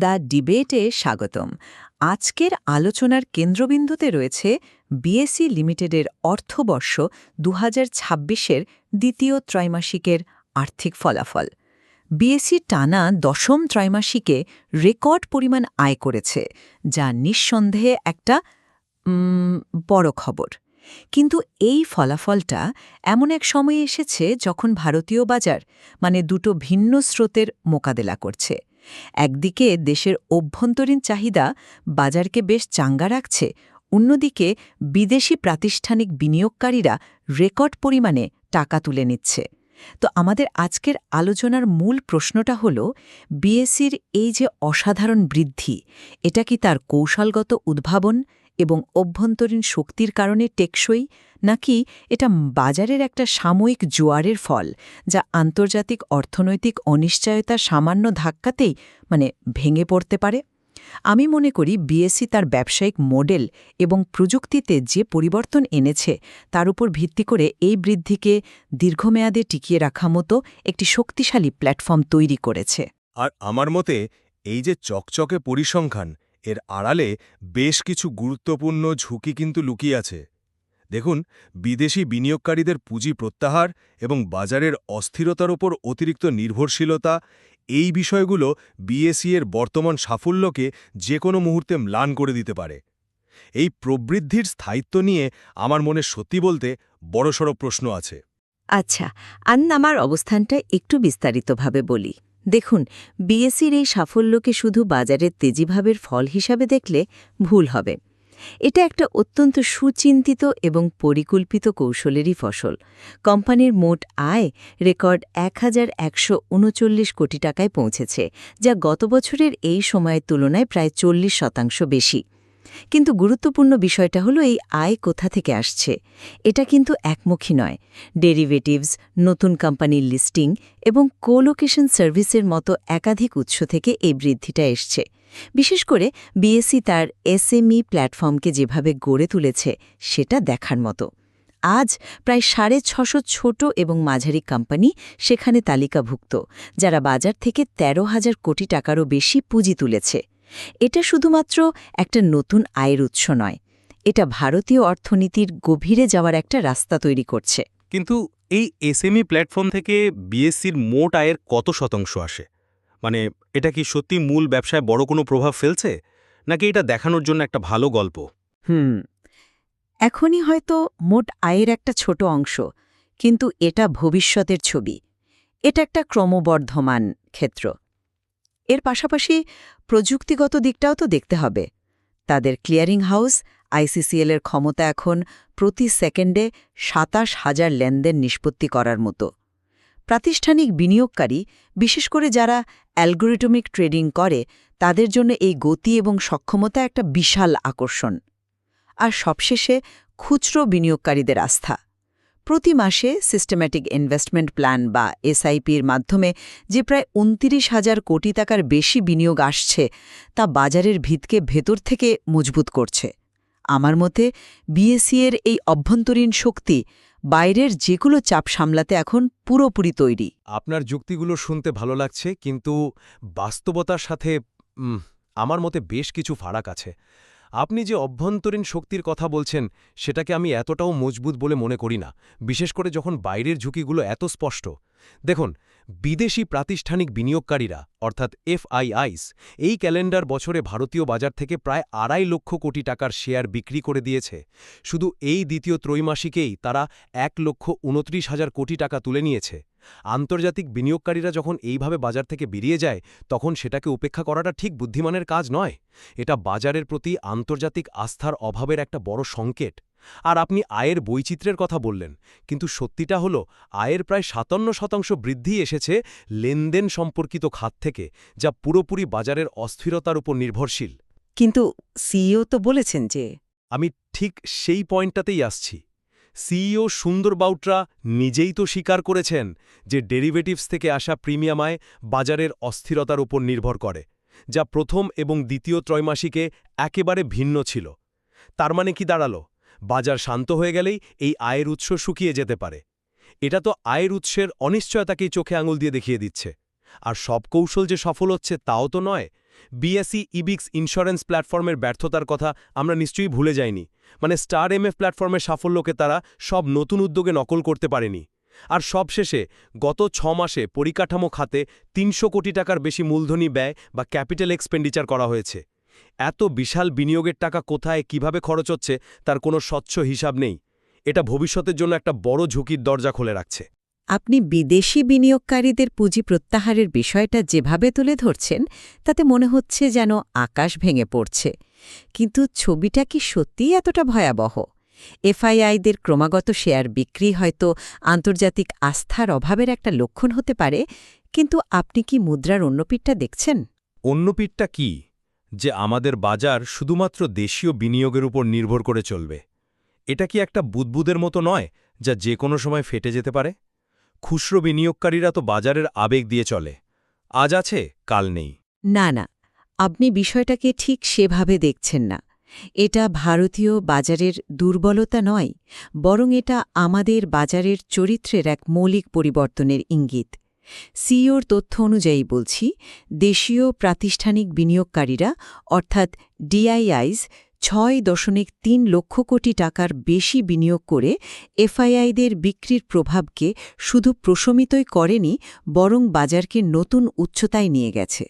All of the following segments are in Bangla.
দ্য ডিবেটে স্বাগতম। আজকের আলোচনার কেন্দ্রবিন্দুতে রয়েছে বিএসই লিমিটেডের অর্থবর্ষ ২০২৬-এর দ্বিতীয় ত্রৈমাসিকের আর্থিক ফলাফল। বিএসই টানা দশম ত্রৈমাসিকে রেকর্ড পরিমাণ আয় করেছে, যা নিঃসন্দেহে একটা বড় খবর। কিন্তু এই ফলাফলটা এমন এক সময়ে এসেছে যখন ভারতীয় বাজার দুটো ভিন্ন স্রোতের মোকাবেলা করছে। একদিকে দেশের অভ্যন্তরীণ চাহিদা বাজারকে বেশ চাঙ্গা রাখছে, অন্যদিকে বিদেশি প্রাতিষ্ঠানিক বিনিয়োগকারীরা রেকর্ড পরিমাণে টাকা তুলে নিচ্ছে। তো আমাদের আজকের আলোচনার মূল প্রশ্নটা হল, বিএসইর এই যে অসাধারণ বৃদ্ধি, এটা কি তার কৌশলগত উদ্ভাবন এবং অভ্যন্তরীণ শক্তির কারণে টেকসই, নাকি এটা বাজারের একটা সাময়িক জোয়ারের ফল, যা আন্তর্জাতিক অর্থনৈতিক অনিশ্চয়তার সামান্য ধাক্কাতেই ভেঙে পড়তে পারে? আমি মনে করি বিএসই তার ব্যবসায়িক মডেল এবং প্রযুক্তিতে যে পরিবর্তন এনেছে তার উপর ভিত্তি করে এই বৃদ্ধিকে দীর্ঘমেয়াদে টিকিয়ে রাখা মতো একটি শক্তিশালী প্ল্যাটফর্ম তৈরি করেছে। আর আমার মতে এই যে চকচকে পরিসংখ্যান, এর আড়ালে বেশ কিছু গুরুত্বপূর্ণ ঝুঁকি কিন্তু লুকিয়ে আছে। দেখুন, বিদেশি বিনিয়োগকারীদের পুঁজি প্রত্যাহার এবং বাজারের অস্থিরতার ওপর অতিরিক্ত নির্ভরশীলতা, এই বিষয়গুলো বিএসই এর বর্তমান সাফল্যকে যে কোনো মুহূর্তে ম্লান করে দিতে পারে। এই প্রবৃদ্ধির স্থায়িত্ব নিয়ে আমার মনে সত্যি বলতে বড়সড় প্রশ্ন আছে। আচ্ছা, আমার অবস্থানটা একটু বিস্তারিতভাবে বলি। দেখুন, বিএসইর এই সাফল্যকে শুধু বাজারের তেজিভাবের ফল হিসাবে দেখলে ভুল হবে। এটা একটা অত্যন্ত সুচিন্তিত এবং পরিকল্পিত কৌশলেরই ফসল। কোম্পানির মোট আয় রেকর্ড ১,১৩৯ কোটি টাকায় পৌঁছেছে, যা গত বছরের এই সময়ের তুলনায় প্রায় ৪০% বেশি। কিন্তু গুরুত্বপূর্ণ বিষয়টা হলো এই আয় কোথা থেকে আসছে। এটা কিন্তু একমুখী নয়। ডেরিভেটিভস, নতুন কোম্পানির লিস্টিং এবং কোলোকেশন সার্ভিসের মতো একাধিক উৎস থেকে এই বৃদ্ধিটা এসছে। বিশেষ করে বিএসই তার এসএমই প্ল্যাটফর্মকে যেভাবে গড়ে তুলেছে সেটা দেখার মতো। আজ প্রায় ৬৫০ ছোট এবং মাঝারি কোম্পানি সেখানে তালিকাভুক্ত, যারা বাজার থেকে ১৩,০০০ কোটি টাকারও বেশি পুঁজি তুলেছে। এটা শুধুমাত্র একটা নতুন আয়ের উৎস নয়, এটা ভারতীয় অর্থনীতির গভীরে যাওয়ার একটা রাস্তা তৈরি করছে। কিন্তু এই এসএমই প্ল্যাটফর্ম থেকে বিএসসির মোট আয়ের কত শতাংশ আসে? এটা কি সত্যি মূল ব্যবসায় বড় কোনো প্রভাব ফেলছে, নাকি এটা দেখানোর জন্য একটা ভালো গল্প? এখনই হয়তো মোট আয়ের একটা ছোট অংশ, কিন্তু এটা ভবিষ্যতের ছবি। এটা একটা ক্রমবর্ধমান ক্ষেত্র। এর পাশাপাশি প্রযুক্তিগত দিকটাও তো দেখতে হবে। তাদের ক্লিয়ারিং হাউস আইসিসিএল এর ক্ষমতা এখন প্রতি সেকেন্ডে ২৭,০০০ লেনদেন নিষ্পত্তি করার মতো। প্রাতিষ্ঠানিক বিনিয়োগকারী, বিশেষ করে যারা অ্যালগোরিদমিক ট্রেডিং করে, তাদের জন্য এই গতি এবং সক্ষমতা একটা বিশাল আকর্ষণ। আর সবশেষে খুচরো বিনিয়োগকারীদের আস্থা। প্রতি মাসে সিস্টেম্যাটিক ইনভেস্টমেন্ট প্ল্যান বা এসআইপির মাধ্যমে যে প্রায় ২৯,০০০ কোটি টাকার বেশি বিনিয়োগ আসছে, তা বাজারের ভিতকে ভেতর থেকে মজবুত করছে। আমার মতে বিএসই এর এই অভ্যন্তরীণ শক্তি বাইরের যেগুলো চাপ সামলাতে এখন পুরোপুরি তৈরি। আপনার যুক্তিগুলো শুনতে ভালো লাগছে, কিন্তু বাস্তবতার সাথে আমার মতে বেশ কিছু ফারাক আছে। আপনি যে অভ্যন্তরীণ শক্তির কথা বলছেন, সেটাকে আমি এতটাও মজবুত বলে মনে করি না, বিশেষ করে যখন বাইরের ঝুঁকিগুলো এত স্পষ্ট। দেখুন, বিদেশি প্রাতিষ্ঠানিক বিনিয়োগকারীরা অর্থাৎ এফআইআইস এই ক্যালেন্ডার বছরে ভারতীয় বাজার থেকে প্রায় ২.৫ লক্ষ কোটি টাকার শেয়ার বিক্রি করে দিয়েছে। শুধু এই দ্বিতীয় ত্রৈমাসিকেই তারা ১,২৯,০০০ কোটি টাকা তুলে নিয়েছে। আন্তর্জাতিক বিনিয়োগকারীরা যখন এইভাবে বাজার থেকে বেরিয়ে যায়, তখন সেটাকে উপেক্ষা করাটা ঠিক বুদ্ধিমানের কাজ নয়। এটা বাজারের প্রতি আন্তর্জাতিক আস্থার অভাবের একটা বড় সংকেত। আর আপনি আয়ের বৈচিত্র্যের কথা বললেন, কিন্তু সত্যিটা হলো আয়ের প্রায় ৫৭% বৃদ্ধি এসেছে লেনদেন সম্পর্কিত খাত থেকে, যা পুরোপুরি বাজারের অস্থিরতার উপর নির্ভরশীল। কিন্তু সিইও তো বলেছেন যে... আমি ঠিক সেই পয়েন্টটাতেই আসছি। সিইও সুন্দর বাউটরা নিজেই তো স্বীকার করেছেন যে ডেরিভেটিভস থেকে আসা প্রিমিয়াম আয় বাজারের অস্থিরতার উপর নির্ভর করে, যা প্রথম এবং দ্বিতীয় ত্রৈমাসিকে একেবারে ভিন্ন ছিল। তার মানে কি দাঁড়ালো? বাজার শান্ত হয়ে গেলেই এই আয়ের উৎস শুকিয়ে যেতে পারে। এটা তো আয়ের উৎসের অনিশ্চয়তাকেই চোখে আঙুল দিয়ে দেখিয়ে দিচ্ছে। আর সব কৌশল যে সফল হচ্ছে তাও তো নয়। বিএসই ইবিক্স ইন্স্যুরেন্স প্ল্যাটফর্মের ব্যর্থতার কথা আমরা নিশ্চয়ই ভুলে যাইনি। মানে স্টার এমএফ প্ল্যাটফর্মের সাফল্যকে তারা সব নতুন উদ্যোগে নকল করতে পারেনি। আর সবশেষে গত 6 মাসে পরিকাঠামো খাতে ৩০০ কোটি টাকার বেশি মূলধনী ব্যয় বা ক্যাপিটাল এক্সপেন্ডিচার করা হয়েছে। এত বিশাল বিনিয়োগের টাকা কোথায় কিভাবে খরচ হচ্ছে তার কোনো স্বচ্ছ হিসাব নেই। এটা ভবিষ্যতের জন্য একটা বড় ঝুঁকির দরজা খুলে রাখছে। আপনি বিদেশি বিনিয়োগকারীদের পুঁজি প্রত্যাহারের বিষয়টা যেভাবে তুলে ধরছেন তাতে মনে হচ্ছে যেন আকাশ ভেঙে পড়ছে। কিন্তু ছবিটা কি সত্যিই এতটা ভয়াবহ? এফআইআইদের ক্রমাগত শেয়ার বিক্রি হয়তো আন্তর্জাতিক আস্থার অভাবের একটা লক্ষণ হতে পারে, কিন্তু আপনি কি মুদ্রার অন্য পিঠটা দেখছেন? অন্য পিঠটা কি? যে আমাদের বাজার শুধুমাত্র দেশীয় বিনিয়োগের উপর নির্ভর করে চলবে। এটা কি একটা বুদবুদের মতো নয় যা যে কোনো সময় ফেটে যেতে পারে? খুচরো বিনিয়োগকারীরা তো বাজারের আবেগ দিয়ে চলে, আজ আছে কাল নেই। না না, আপনি বিষয়টাকে ঠিক সেভাবে দেখছেন না। এটা ভারতীয় বাজারের দুর্বলতা নয়, বরং এটা আমাদের বাজারের চরিত্রের এক মৌলিক পরিবর্তনের ইঙ্গিত। সিইওর তথ্য অনুযায়ী বলছি, দেশীয় প্রাতিষ্ঠানিক বিনিয়োগকারীরা অর্থাৎ ডিআইআইস ৬.৩ লক্ষ কোটি টাকার বেশি বিনিয়োগ করে এফআইআইদের বিক্রির প্রভাবকে শুধু প্রশমিতই করেনি, বরং বাজারকে নতুন উচ্চতায় নিয়ে গেছে।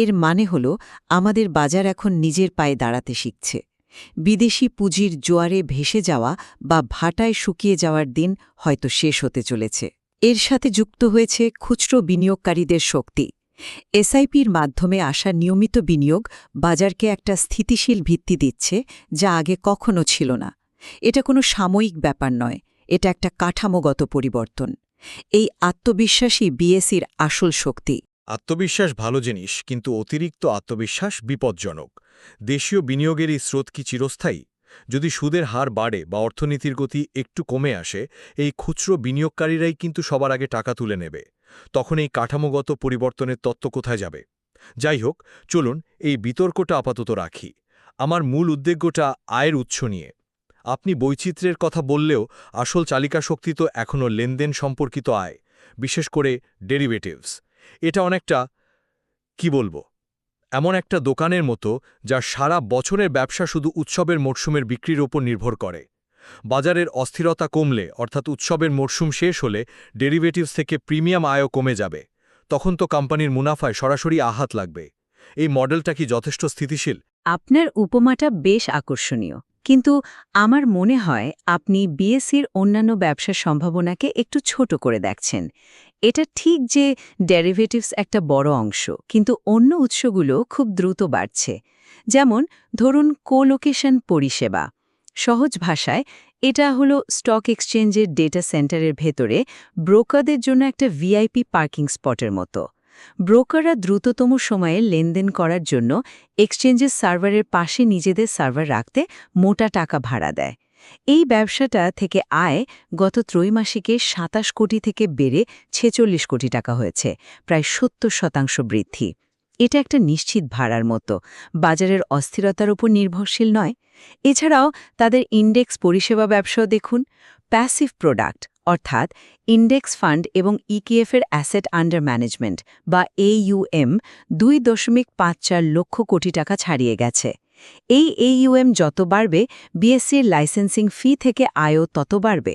এর মানে হল আমাদের বাজার এখন নিজের পায়ে দাঁড়াতে শিখছে। বিদেশি পুঁজির জোয়ারে ভেসে যাওয়া বা ভাটায় শুকিয়ে যাওয়ার দিন হয়তো শেষ হতে চলেছে। এর সাথে যুক্ত হয়েছে খুচরো বিনিয়োগকারীদের শক্তি। এসআইপির মাধ্যমে আসা নিয়মিত বিনিয়োগ বাজারকে একটা স্থিতিশীল ভিত্তি দিচ্ছে, যা আগে কখনো ছিল না। এটা কোনো সাময়িক ব্যাপার নয়, এটা একটা কাঠামোগত পরিবর্তন। এই আত্মবিশ্বাসই বিএসির আসল শক্তি। আত্মবিশ্বাস ভালো জিনিস, কিন্তু অতিরিক্ত আত্মবিশ্বাস বিপজ্জনক। দেশীয় বিনিয়োগের এই স্রোত কি চিরস্থায়ী? যদি সুদের হার বাড়ে বা অর্থনীতির গতি একটু কমে আসে, এই খুচরো বিনিয়োগকারীরাই কিন্তু সবার আগে টাকা তুলে নেবে। তখন এই কাঠামোগত পরিবর্তনের তত্ত্ব কোথায় যাবে? যাই হোক, চলুন এই বিতর্কটা আপাতত রাখি। আমার মূল উদ্বেগটা আয়ের উৎস নিয়ে। আপনি বৈচিত্র্যের কথা বললেও আসল চালিকা শক্তি তো এখনও লেনদেন সম্পর্কিত আয়, বিশেষ করে ডেরিভেটিভস। এটা অনেকটা কি বলবো, এমন একটা দোকানের মতো যা সারা বছরের ব্যবসা শুধু উৎসবের মরশুমের বিক্রির ওপর নির্ভর করে। বাজারের অস্থিরতা কমলে, অর্থাৎ উৎসবের মরশুম শেষ হলে ডেরিভেটিভস থেকে প্রিমিয়াম আয়ও কমে যাবে। তখন তো কোম্পানির মুনাফায় সরাসরি আঘাত লাগবে। এই মডেলটা কি যথেষ্ট স্থিতিশীল? আপনার উপমাটা বেশ আকর্ষণীয়, কিন্তু আমার মনে হয় আপনি বিএসির অন্যান্য ব্যবসার সম্ভাবনাকে একটু ছোট করে দেখছেন। এটা ঠিক যে ডেরিভেটিভস একটা বড় অংশ, কিন্তু অন্য উৎসগুলো খুব দ্রুত বাড়ছে। যেমন ধরুন কোলোকেশন পরিষেবা। সহজ ভাষায় এটা হলো স্টক এক্সচেঞ্জের ডেটা সেন্টারের ভেতরে ব্রোকারদের জন্য একটা ভিআইপি পার্কিং স্পটের মতো। ব্রোকাররা দ্রুততম সময়ে লেনদেন করার জন্য এক্সচেঞ্জের সার্ভারের পাশে নিজেদের সার্ভার রাখতে মোটা টাকা ভাড়া দেয়। এই ব্যবসাটা থেকে আয় গত ত্রৈমাসিকে ২৭ কোটি থেকে বেড়ে ৪৬ কোটি টাকা হয়েছে, প্রায় ৭০% বৃদ্ধি। এটা একটা নিশ্চিত ভাড়ার মতো, বাজারের অস্থিরতার উপর নির্ভরশীল নয়। এছাড়াও তাদের ইন্ডেক্স পরিষেবা ব্যবসাও দেখুন। প্যাসিভ প্রোডাক্ট অর্থাৎ ইন্ডেক্স ফান্ড এবং ইটিএফের অ্যাসেট আন্ডার ম্যানেজমেন্ট বা AUM ২.৫৪ লক্ষ কোটি টাকা ছাড়িয়ে গেছে। এই AUM যত বাড়বে, বিএসসির লাইসেন্সিং ফি থেকে আয়ও তত বাড়বে।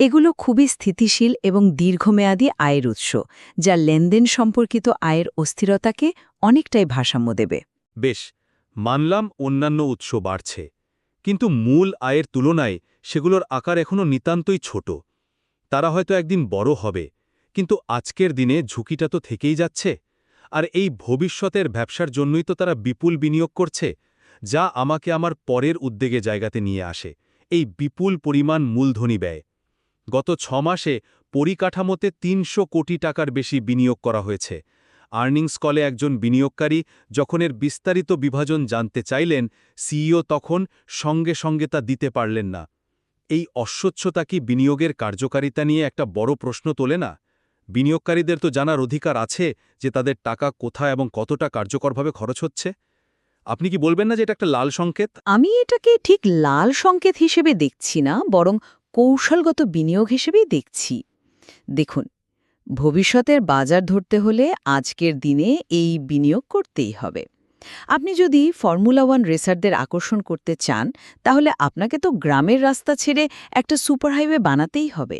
এগুলো খুবই স্থিতিশীল এবং দীর্ঘমেয়াদী আয়ের উৎস, যা লেনদেন সম্পর্কিত আয়ের অস্থিরতাকে অনেকটাই ভারসাম্য দেবে। বেশ, মানলাম অন্যান্য উৎস বাড়ছে, কিন্তু মূল আয়ের তুলনায় সেগুলোর আকার এখনও নিতান্তই ছোট। তারা হয়তো একদিন বড় হবে, কিন্তু আজকের দিনে ঝুঁকিটা তো থেকেই যাচ্ছে। আর এই ভবিষ্যতের ব্যবসার জন্যই তো তারা বিপুল বিনিয়োগ করছে, যা আমাকে আমার পরের উদ্বেগে জায়গাতে নিয়ে আসে, এই বিপুল পরিমাণ মূলধনী ব্যয়। গত ৬ মাসে পরিকাঠামোতে ৩০০ কোটি টাকার বেশি বিনিয়োগ করা হয়েছে। আর্নিংস কলে একজন বিনিয়োগকারী যখন এর বিস্তারিত বিভাজন জানতে চাইলেন, সিইও তখন সঙ্গে সঙ্গে তা দিতে পারলেন না। এই অস্বচ্ছতা কি বিনিয়োগের কার্যকারিতা নিয়ে একটা বড় প্রশ্ন তোলে না? বিনিয়োগকারীদের তো জানার অধিকার আছে যে তাদের টাকা কোথায় এবং কতটা কার্যকরভাবে খরচ হচ্ছে। আপনি কি বলবেন না যে এটা একটা লাল সংকেত? আমি এটাকে ঠিক লাল সংকেত হিসেবে দেখছি না, বরং কৌশলগত বিনিয়োগ হিসেবেই দেখছি। দেখুন, ভবিষ্যতের বাজার ধরতে হলে আজকের দিনে এই বিনিয়োগ করতেই হবে। আপনি যদি ফর্মুলা 1 রেসারদের আকর্ষণ করতে চান, তাহলে আপনাকে তো গ্রামের রাস্তা ছেড়ে একটা সুপারহাইওয়ে বানাতেই হবে।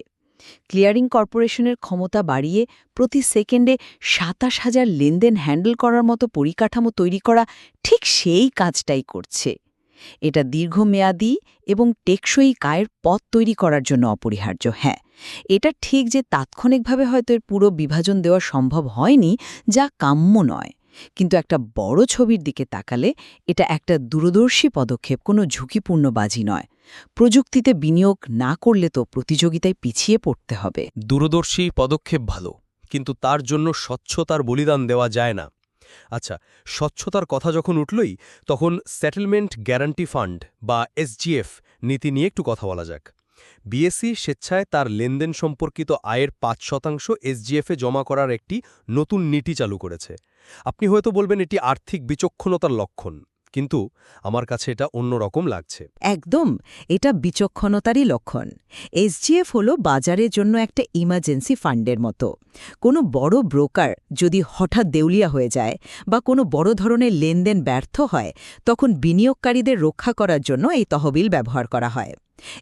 ক্লিয়ারিং কর্পোরেশনের ক্ষমতা বাড়িয়ে প্রতি সেকেন্ডে ২৭,০০০ লেনদেন হ্যান্ডেল করার মতো পরিকাঠামো তৈরি করা ঠিক সেই কাজটাই করছে। এটা দীর্ঘমেয়াদী এবং টেকসই আয়ের পথ তৈরি করার জন্য অপরিহার্য। হ্যাঁ, এটা ঠিক যে তাৎক্ষণিকভাবে হয়তো এর পুরো বিভাজন দেওয়া সম্ভব হয়নি, যা কাম্য নয়। কিন্তু একটা বড় ছবির দিকে তাকালে এটা একটা দূরদর্শী পদক্ষেপ, কোনো ঝুঁকিপূর্ণ বাজি নয়। প্রযুক্তিতে বিনিয়োগ না করলে তো প্রতিযোগিতায় পিছিয়ে পড়তে হবে। দূরদর্শী পদক্ষেপ ভালো, কিন্তু তার জন্য স্বচ্ছতার বলিদান দেওয়া যায় না। আচ্ছা, স্বচ্ছতার কথা যখন উঠলই, তখন সেটেলমেন্ট গ্যারান্টি ফান্ড বা এসজিএফ নীতি নিয়ে একটু কথা বলা যাক। বিএসসি স্বেচ্ছায় তার লেনদেন সম্পর্কিত আয়ের ৫% এসজিএফে জমা করার একটি নতুন নীতি চালু করেছে। আপনি হয়তো বলবেন এটি আর্থিক বিচক্ষণতার লক্ষণ, কিন্তু আমার কাছে এটা অন্যরকম লাগছে। একদম, এটা বিচক্ষণতারই লক্ষণ। এসজিএফ হলো বাজারের জন্য একটা ইমার্জেন্সি ফান্ডের মতো। কোনো বড় ব্রোকার যদি হঠাৎ দেউলিয়া হয়ে যায় বা কোনো বড় ধরনের লেনদেন ব্যর্থ হয়, তখন বিনিয়োগকারীদের রক্ষা করার জন্য এই তহবিল ব্যবহার করা হয়।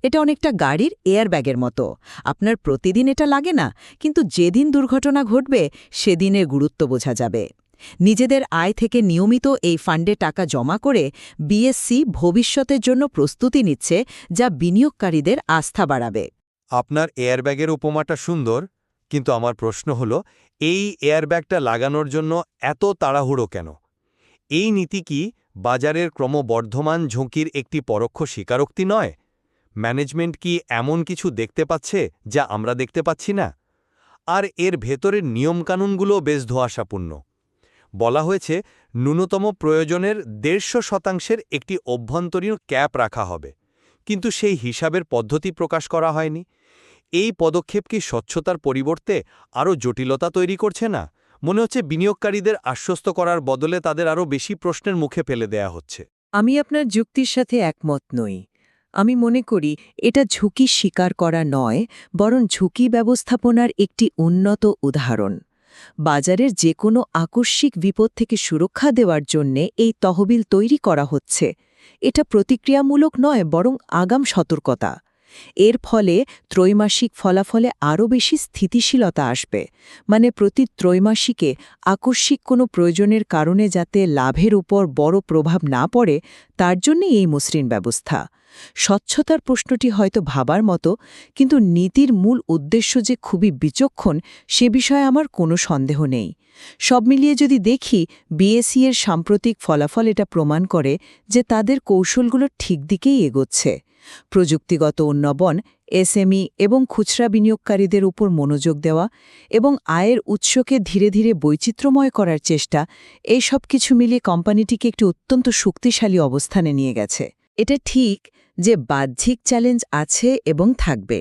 এটা অনেকটা গাড়ির এয়ারব্যাগের মতো। আপনার প্রতিদিন এটা লাগে না, কিন্তু যেদিন দুর্ঘটনা ঘটবে সেদিনের গুরুত্ব বোঝা যাবে। নিজেদের আয় থেকে নিয়মিত এই ফান্ডে টাকা জমা করে বিএসসি ভবিষ্যতের জন্য প্রস্তুতি নিচ্ছে, যা বিনিয়োগকারীদের আস্থা বাড়াবে। আপনার এয়ারব্যাগের উপমাটা সুন্দর, কিন্তু আমার প্রশ্ন হল, এই এয়ারব্যাগটা লাগানোর জন্য এত তাড়াহুড়ো কেন? এই নীতি কি বাজারের ক্রমবর্ধমান ঝুঁকির একটি পরোক্ষ স্বীকারোক্তি নয়? ম্যানেজমেন্ট কি এমন কিছু দেখতে পাচ্ছে যা আমরা দেখতে পাচ্ছি না? আর এর ভেতরের নিয়মকানুনগুলো বেশ ধোঁয়াশাপূর্ণ। বলা হয়েছে ন্যূনতম প্রয়োজনের ১৫০% একটি অভ্যন্তরীণ ক্যাপ রাখা হবে, কিন্তু সেই হিসাবের পদ্ধতি প্রকাশ করা হয়নি। এই পদক্ষেপ কি স্বচ্ছতার পরিবর্তে আরও জটিলতা তৈরি করছে না? মনে হচ্ছে বিনিয়োগকারীদের আশ্বস্ত করার বদলে তাদের আরও বেশি প্রশ্নের মুখে ফেলে দেয়া হচ্ছে। আমি আপনার যুক্তির সাথে একমত নই। আমি মনে করি এটা ঝুঁকি স্বীকার করা নয়, বরং ঝুঁকি ব্যবস্থাপনার একটি উন্নত উদাহরণ। বাজারের যে কোনো আকস্মিক বিপদ থেকে সুরক্ষা দেওয়ার জন্যে এই তহবিল তৈরি করা হচ্ছে। এটা প্রতিক্রিয়ামূলক নয়, বরং আগাম সতর্কতা। এর ফলে ত্রৈমাসিক ফলাফলে আরও বেশি স্থিতিশীলতা আসবে। মানে প্রতি ত্রৈমাসিকে আকস্মিক কোনো প্রয়োজনের কারণে যাতে লাভের উপর বড় প্রভাব না পড়ে, তার জন্যই এই মসৃণ ব্যবস্থা। স্বচ্ছতার প্রশ্নটি হয়তো ভাবার মতো, কিন্তু নীতির মূল উদ্দেশ্য যে খুবই বিচক্ষণ সে বিষয়ে আমার কোনো সন্দেহ নেই। সব মিলিয়ে যদি দেখি, বিএসসি এর সাম্প্রতিক ফলাফল এটা প্রমাণ করে যে তাদের কৌশলগুলো ঠিক দিকেই এগোচ্ছে। প্রযুক্তিগত উন্নয়ন, এসএমই এবং খুচরা বিনিয়োগকারীদের উপর মনোযোগ দেওয়া এবং আয়ের উৎসকে ধীরে ধীরে বৈচিত্র্যময় করার চেষ্টা, এই সব কিছু মিলিয়ে কোম্পানিটিকে একটি অত্যন্ত শক্তিশালী অবস্থানে নিয়ে গেছে। এটা ঠিক যে বাহ্যিক চ্যালেঞ্জ আছে এবং থাকবে,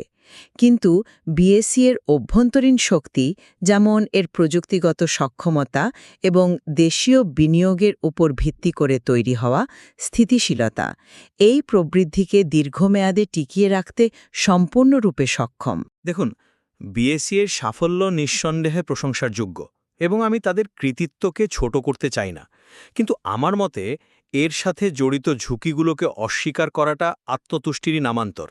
কিন্তু বিএসসি এর অভ্যন্তরীণ শক্তি, যেমন এর প্রযুক্তিগত সক্ষমতা এবং দেশীয় বিনিয়োগের উপর ভিত্তি করে তৈরি হওয়া স্থিতিশীলতা, এই প্রবৃদ্ধিকে দীর্ঘমেয়াদে টিকিয়ে রাখতে সম্পূর্ণরূপে সক্ষম। দেখুন, বিএসসি এর সাফল্য নিঃসন্দেহে প্রশংসার যোগ্য এবং আমি তাদের কৃতিত্বকে ছোট করতে চাই না, কিন্তু আমার মতে এর সাথে জড়িত ঝুঁকিগুলোকে অস্বীকার করাটা আত্মতুষ্টিরই নামান্তর।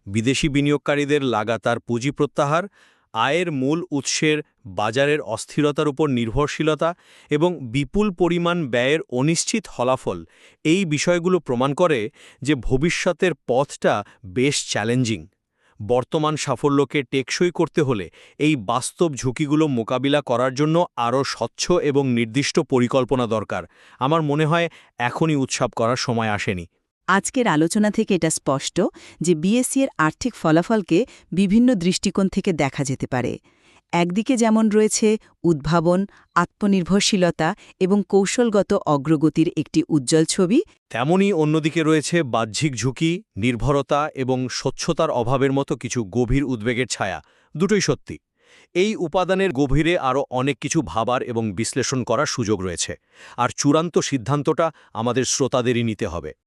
বিদেশি বিনিয়োগকারীদের লাগাতার পুঁজি প্রত্যাহার, আয়ের মূল উৎসের বাজারের অস্থিরতার উপর নির্ভরশীলতা এবং বিপুল পরিমাণ ব্যয়ের অনিশ্চিত ফলাফল, এই বিষয়গুলো প্রমাণ করে যে ভবিষ্যতের পথটা বেশ চ্যালেঞ্জিং। বর্তমান সাফল্যকে টেকসই করতে হলে এই বাস্তব ঝুঁকিগুলো মোকাবিলা করার জন্য আরও স্বচ্ছ এবং নির্দিষ্ট পরিকল্পনা দরকার। আমার মনে হয় এখনই উৎসব করার সময় আসেনি। আজকের আলোচনা থেকে এটা স্পষ্ট যে বিএসসি এর আর্থিক ফলাফলকে বিভিন্ন দৃষ্টিকোণ থেকে দেখা যেতে পারে। একদিকে যেমন রয়েছে উদ্ভাবন, আত্মনির্ভরশীলতা এবং কৌশলগত অগ্রগতির একটি উজ্জ্বল ছবি, তেমনই অন্যদিকে রয়েছে বাহ্যিক ঝুঁকি, নির্ভরতা এবং স্বচ্ছতার অভাবের মতো কিছু গভীর উদ্বেগের ছায়া। দুটোই সত্যি। এই উপাদানের গভীরে আরও অনেক কিছু ভাবার এবং বিশ্লেষণ করার সুযোগ রয়েছে, আর চূড়ান্ত সিদ্ধান্তটা আমাদের শ্রোতাদেরই নিতে হবে।